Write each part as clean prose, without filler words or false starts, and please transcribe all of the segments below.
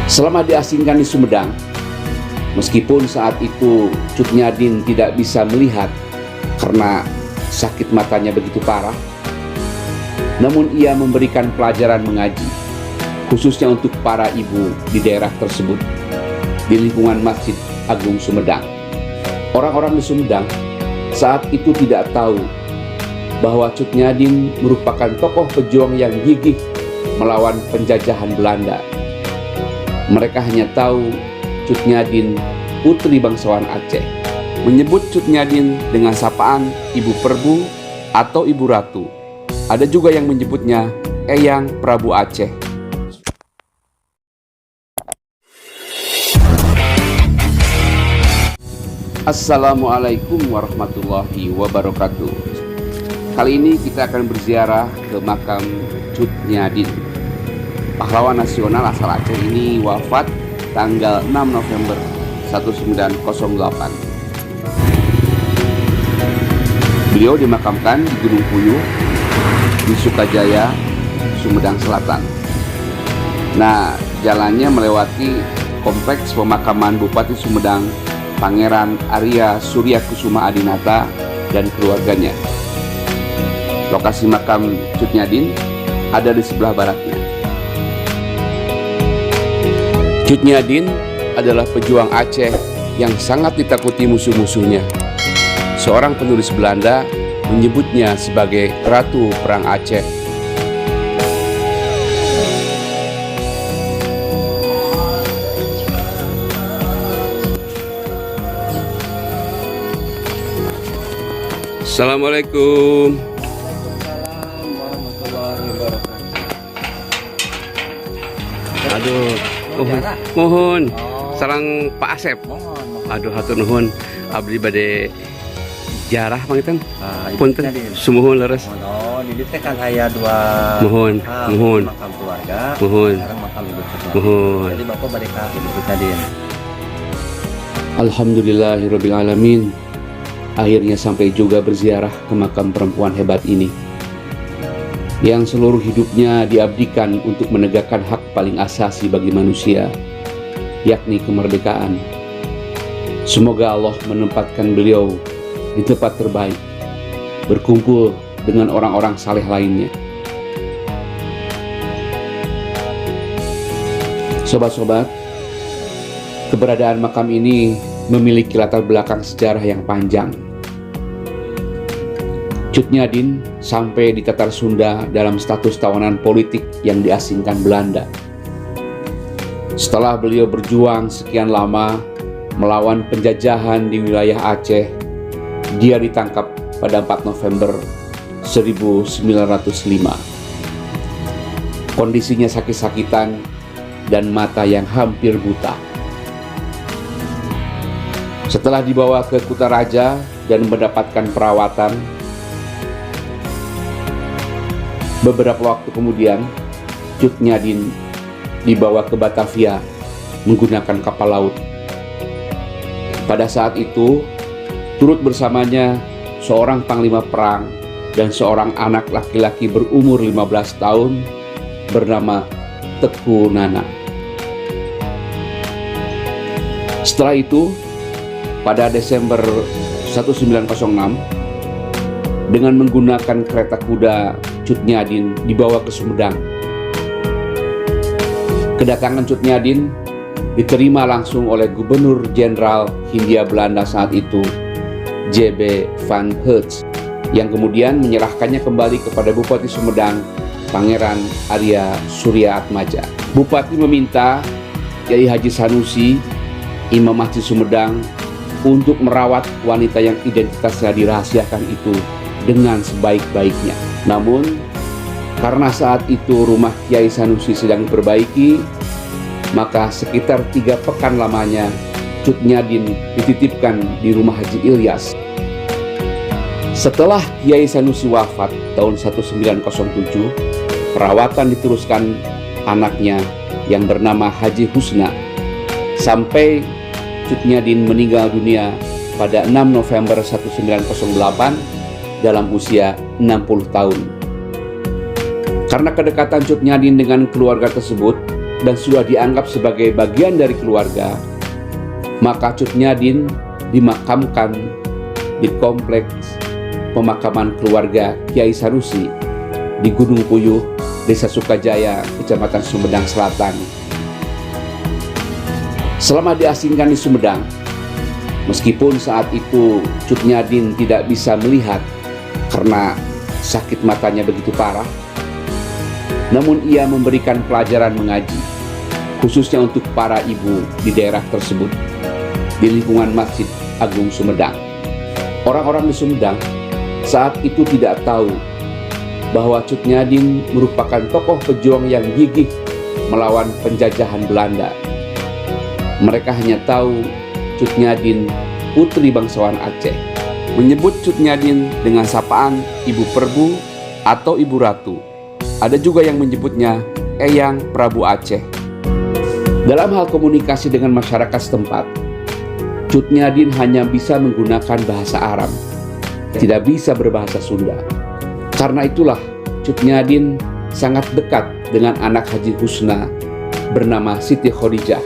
Selama diasingkan di Sumedang, meskipun saat itu Cut Nyadin tidak bisa melihat karena sakit matanya begitu parah, namun ia memberikan pelajaran mengaji, khususnya untuk para ibu di daerah tersebut, di lingkungan Masjid Agung Sumedang. Orang-orang di Sumedang saat itu tidak tahu bahwa Cut Nyadin merupakan tokoh pejuang yang gigih melawan penjajahan Belanda. Mereka hanya tahu Cut Nyadin putri bangsawan Aceh. Menyebut Cut Nyadin dengan sapaan Ibu Perbu atau Ibu Ratu. Ada juga yang menyebutnya Eyang Prabu Aceh. Assalamualaikum warahmatullahi wabarakatuh. Kali ini kita akan berziarah ke makam Cut Nyadin. Pahlawan nasional asal Aceh ini wafat tanggal 6 November 1908. Beliau dimakamkan di Gunung Puyuh di Sukajaya, Sumedang Selatan. Nah, jalannya melewati kompleks pemakaman Bupati Sumedang Pangeran Arya Surya Kusuma Adinata dan keluarganya. Lokasi makam Cut Nyadin ada di sebelah baratnya. Cut Nyadin adalah pejuang Aceh yang sangat ditakuti musuh-musuhnya. Seorang penulis Belanda menyebutnya sebagai Ratu Perang Aceh. Assalamualaikum. Waalaikumsalam warahmatullahi wabarakatuh. Aduh, mohon sarang Pak Asep. Mohon. Aduh, hatur nuhun. Abdi bade jarah pangitan. Ibu Punten Nyadin. sumuhun leres. Oh, di dieu teh kan aya dua Mohon, makam, mohon. makam keluarga, Mohon. sekarang makam Ibu Cut Nyadin. Mohon. Jadi Bapak balik ke Ibu Cut Nyadin. Alhamdulillahirabbil alamin. Akhirnya sampai juga berziarah ke makam perempuan hebat ini, yang seluruh hidupnya diabdikan untuk menegakkan hak paling asasi bagi manusia, yakni kemerdekaan. Semoga Allah menempatkan beliau di tempat terbaik, berkumpul dengan orang-orang saleh lainnya. Sobat-sobat, keberadaan makam ini memiliki latar belakang sejarah yang panjang. Cut Nyadin sampai di Tatar Sunda dalam status tawanan politik yang diasingkan Belanda. Setelah beliau berjuang sekian lama melawan penjajahan di wilayah Aceh, dia ditangkap pada 4 November 1905. Kondisinya sakit-sakitan dan mata yang hampir buta. Setelah dibawa ke Kutaraja dan mendapatkan perawatan, beberapa waktu kemudian Cut Nyadin dibawa ke Batavia menggunakan kapal laut. Pada saat itu, turut bersamanya seorang panglima perang dan seorang anak laki-laki berumur 15 tahun bernama Teku Nana. Setelah itu, pada Desember 1906, dengan menggunakan kereta kuda, Cut Nyadin dibawa ke Sumedang. Kedatangan Cut Nyadin diterima langsung oleh Gubernur Jenderal Hindia Belanda saat itu, J.B. van Hertz, yang kemudian menyerahkannya kembali kepada Bupati Sumedang, Pangeran Arya Surya Atmaja. Bupati meminta Kiai Haji Sanusi, Imam Masjid Sumedang, untuk merawat wanita yang identitasnya dirahasiakan itu dengan sebaik-baiknya. Namun, karena saat itu rumah Kiai Sanusi sedang diperbaiki, maka sekitar 3 pekan lamanya Cut Nyadin dititipkan di rumah Haji Ilyas. Setelah Kiai Sanusi wafat tahun 1907, perawatan diteruskan anaknya yang bernama Haji Husna, sampai Cut Nyadin meninggal dunia pada 6 November 1908 dalam usia 60 tahun. Karena kedekatan Cut Nyadin dengan keluarga tersebut, dan sudah dianggap sebagai bagian dari keluarga, maka Cut Nyadin dimakamkan di kompleks pemakaman keluarga Kiai Sanusi di Gunung Puyuh, Desa Sukajaya, Kecamatan Sumedang Selatan. Selama diasingkan di Sumedang, meskipun saat itu Cut Nyadin tidak bisa melihat karena sakit matanya begitu parah, namun ia memberikan pelajaran mengaji, khususnya untuk para ibu di daerah tersebut, di lingkungan Masjid Agung Sumedang. Orang-orang di Sumedang saat itu tidak tahu bahwa Cut Nyadin merupakan tokoh pejuang yang gigih melawan penjajahan Belanda. Mereka hanya tahu Cut Nyadin putri bangsawan Aceh. Menyebut Cut Nyadin dengan sapaan Ibu Perbu atau Ibu Ratu. Ada juga yang menyebutnya Eyang Prabu Aceh. Dalam hal komunikasi dengan masyarakat setempat, Cut Nyadin hanya bisa menggunakan bahasa Arab, tidak bisa berbahasa Sunda. Karena itulah Cut Nyadin sangat dekat dengan anak Haji Husna bernama Siti Khadijah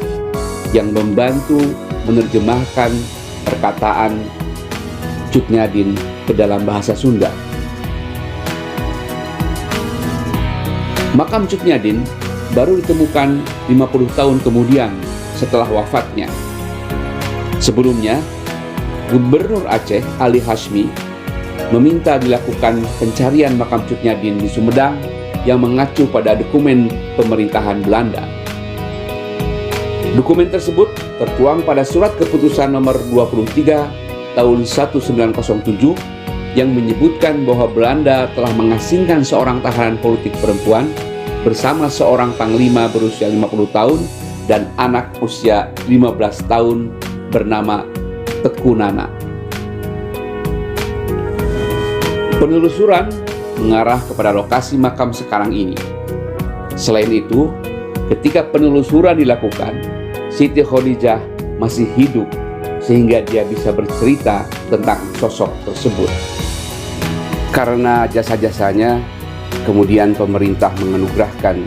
yang membantu menerjemahkan perkataan Cut Nyadin ke dalam bahasa Sunda. Makam Cut Nyadin baru ditemukan 50 tahun kemudian setelah wafatnya. Sebelumnya, Gubernur Aceh Ali Hashmi meminta dilakukan pencarian makam Cut Nyadin di Sumedang yang mengacu pada dokumen pemerintahan Belanda. Dokumen tersebut tertuang pada surat keputusan nomor 23 tahun 1907 yang menyebutkan bahwa Belanda telah mengasingkan seorang tahanan politik perempuan bersama seorang panglima berusia 50 tahun dan anak usia 15 tahun bernama Teku Nana. Penelusuran mengarah kepada lokasi makam sekarang ini. Selain itu, ketika penelusuran dilakukan, Siti Khadijah masih hidup sehingga dia bisa bercerita tentang sosok tersebut. Karena jasa-jasanya, kemudian pemerintah menganugerahkan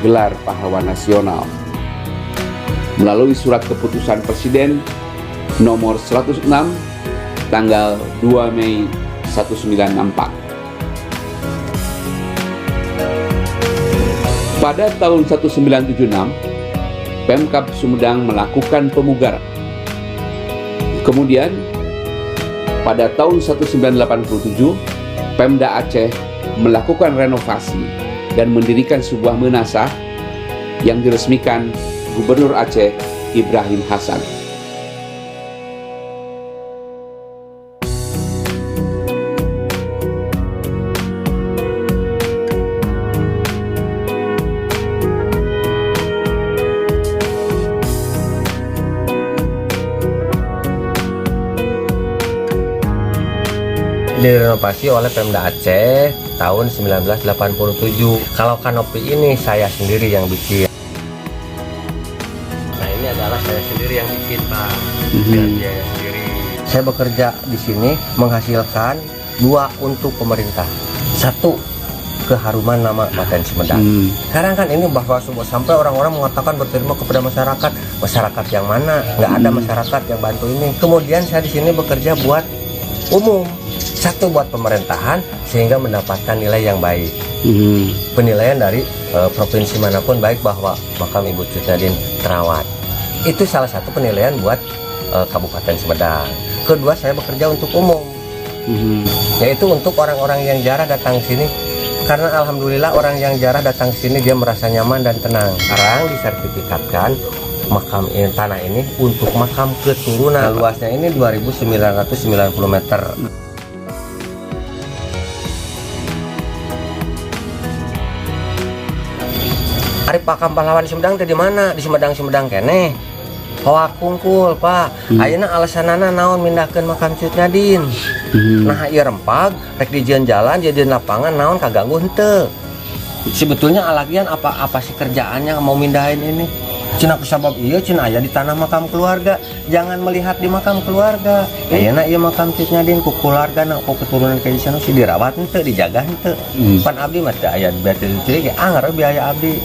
gelar pahlawan nasional melalui surat keputusan Presiden nomor 106 tanggal 2 Mei 1964. Pada tahun 1976, Pemkab Sumedang melakukan pemugaran. Kemudian, pada tahun 1987, Pemda Aceh melakukan renovasi dan mendirikan sebuah menasah yang diresmikan Gubernur Aceh Ibrahim Hasan. Direnovasi oleh Pemda Aceh tahun 1987. Kalau kanopi ini saya sendiri yang bikin. Nah, ini adalah saya sendiri yang bikin, Pak. Dengan biaya sendiri. Saya bekerja di sini menghasilkan 2 untuk pemerintah. 1 keharuman nama Kabupaten Sumedang. Sekarang kan ini bahwa sampai orang-orang mengatakan berterima kepada masyarakat. Masyarakat yang mana? Nggak ada masyarakat yang bantu ini. Kemudian saya di sini bekerja buat umum. 1 buat pemerintahan sehingga mendapatkan nilai yang baik. Penilaian dari provinsi manapun baik bahwa makam Ibu Cut Nyadin terawat. Itu salah satu penilaian buat Kabupaten Sumedang. Kedua, saya bekerja untuk umum, yaitu untuk orang-orang yang jarang datang sini. Karena alhamdulillah orang yang jarang datang sini dia merasa nyaman dan tenang. Sekarang disertifikatkan makam ini, tanah ini untuk makam keturunan. Luasnya ini 2.990 meter. Ari pakam pahlawan di Sumedang teh di mana? Di Sumedang kene. Hoak kungkul, Pak. Ayeuna alasanana naon mindahkeun makam Cut Nyadin. Nah, ieu rempag rek dijieun jalan, dijieun lapangan naon kaganggu henteu. Sebetulnya alagian apa sih kerjaannya mau mindahin ini? Cina kusabab iya cina aya di tanah makam keluarga. Jangan melihat di makam keluarga. Ayeuna ieu makam Cut Nyadin ku keluargana, ku keturunan Kiai Sanusi dirawat henteu, dijaga henteu. Pan abdi mah teu aya biaya teu anger biaya abdi.